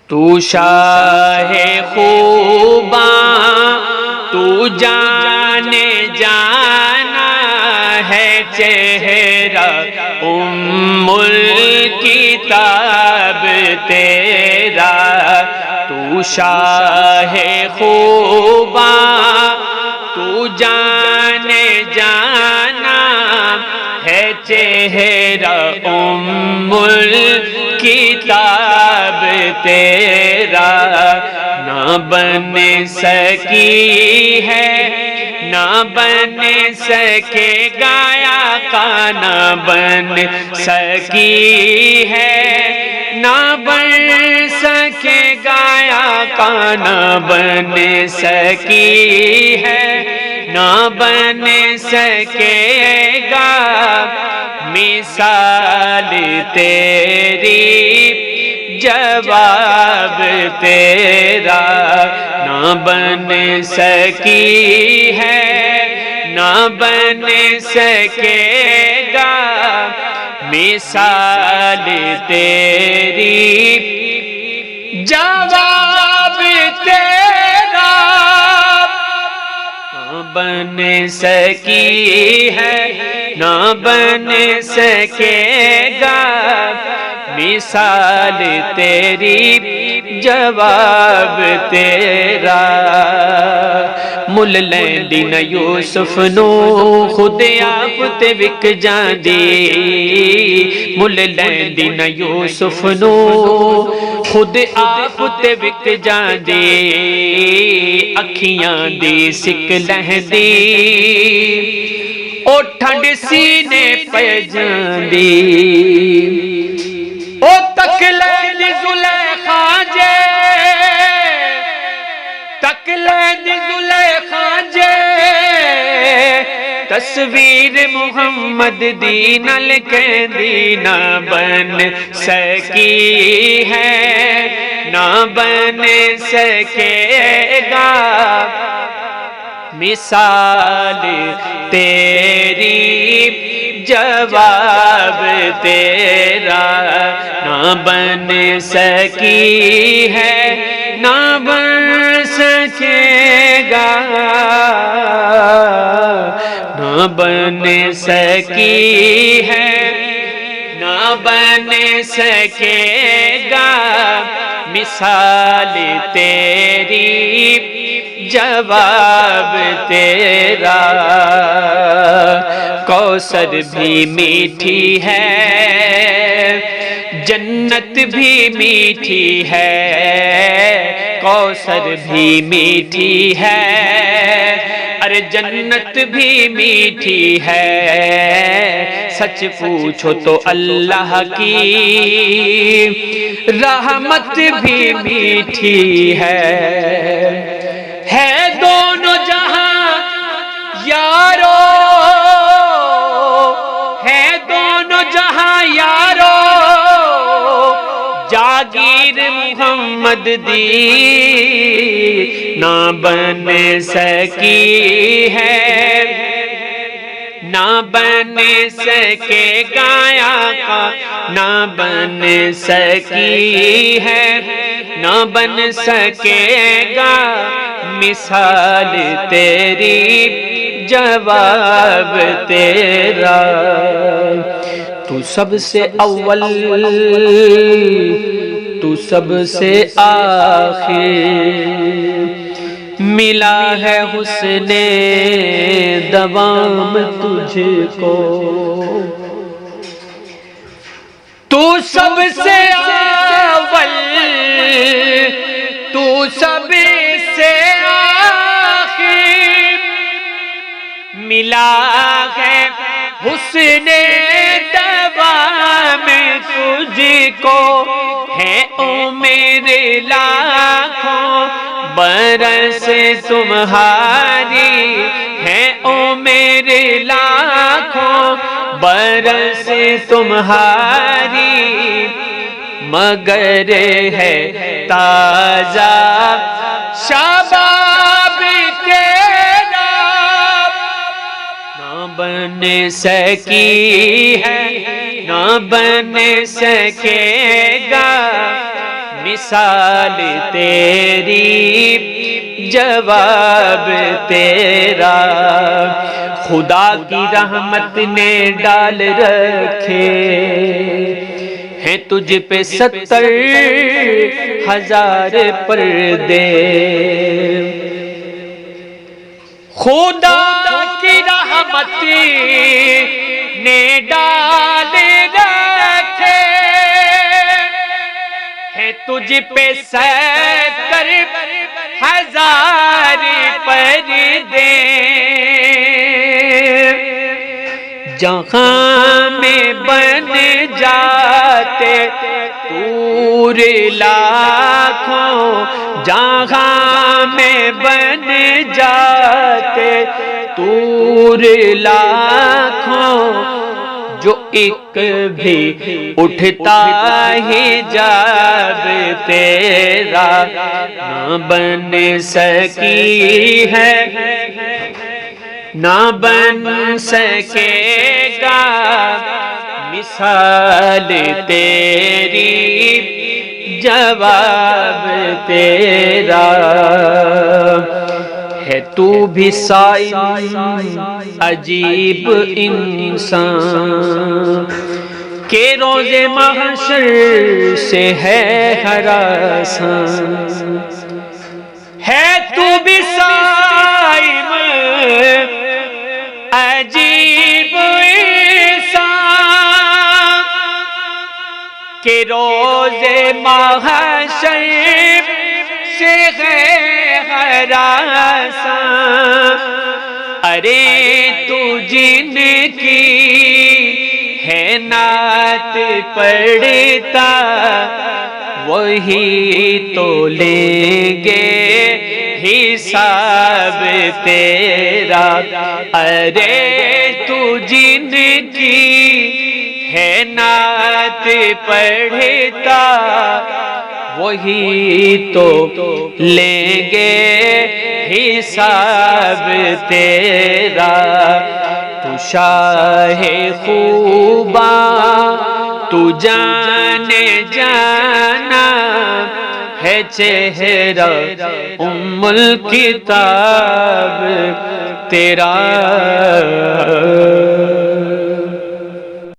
تو شاہ خوباں تو جانے جانا ہے چہرہ ام الکتاب تیرا، تو شاہ خوباں تو جانے جانا ہے چہرہ ام الکتاب تیرا، نہ بن سکی ہے نہ بن سکے گایا کا، نہ بن سکی ہے نہ بن سکے گایا کا، نہ بن سکی ہے نہ بن سکے گا مثال تیری جواب تیرا، نہ بن سکی ہے نہ بن سکے گا مثال تیری جواب تیرا، نہ بن سکی ہے نہ بن سکے گا مثال تیری جواب تیرا، مل لیندی نہ یوسف نو خود آپ تے وک جاندی، مل لیندی نہ یوسف نو خود آپ تے وک جاندی، اکھیاں دی سک لہندی او ٹھنڈ سینے پہ جاندی، او تک لین زلیخا جے تک لین زلیخا جے تصویر محمد دی نل کہندی، نہ بن سکی ہے نہ بن سکے گا مثال تیری جواب تیرا، نہ بن سکی ہے نہ بن سکے گا، نہ بن سکی ہے نہ بن سکے گا مثال تیری جواب تیرا، کوثر بھی میٹھی ہے جنت بھی میٹھی ہے، کوثر بھی میٹھی ہے ارے جنت بھی میٹھی ہے، سچ پوچھو تو اللہ کی رحمت بھی میٹھی ہے دونوں جہاں یارو ہے دونوں جہاں یارو، جاگیر محمد دی نہ بن سکی ہے نہ بن سکے گایا کا، نہ بن سکی ہے نہ بن سکے گا مثال تیری جواب تیرا، تو سب سے اول تو سب سے آخر، ملا ہے حسن دوام تجھ کو، تو سب سے اول تو سب سے آخر، ملا ہے حسن دوام تجھ کو، ہے عمر لاکھوں برس تمہاری، ہے عمر لاکھوں برس تمہاری، مگر ہے تازہ شباب تیرا، نہ بن سکی ہے نہ بن سکے گا مثال تیری جواب تیرا، خدا کی رحمت نے ڈال رکھے ہیں تجھ پہ 70,000 پردے، خدا کی رحمت نے ڈال رکھے ہیں تجھ پہ 70,000 پردے، جہاں میں بن جاتے طور لاکھوں، جہاں میں بن جاتے طور لاکھوں، جو ایک بھی اٹھتا حجاب تیرا نہ بن سکی ہے، نہ بن سکے گا مثال تیری جواب تیرا، ہے تو بھی سائل عجیب انسان کہ روز محشر سے ہے ہراساں، ہے تو بھی سائل عجیب انسان کہ روز محشر سے ہے ہراساں، ارے تو جن کی ہے نعت پڑھتا وہی تو لیں گے حساب تیرا، ارے تو جن کی ہے نعت پڑھتا وہی تو لیں گے حساب تیرا، تو شاہ خوباں تو جانے جانا ہے چہرہ ام الکتاب تیرا۔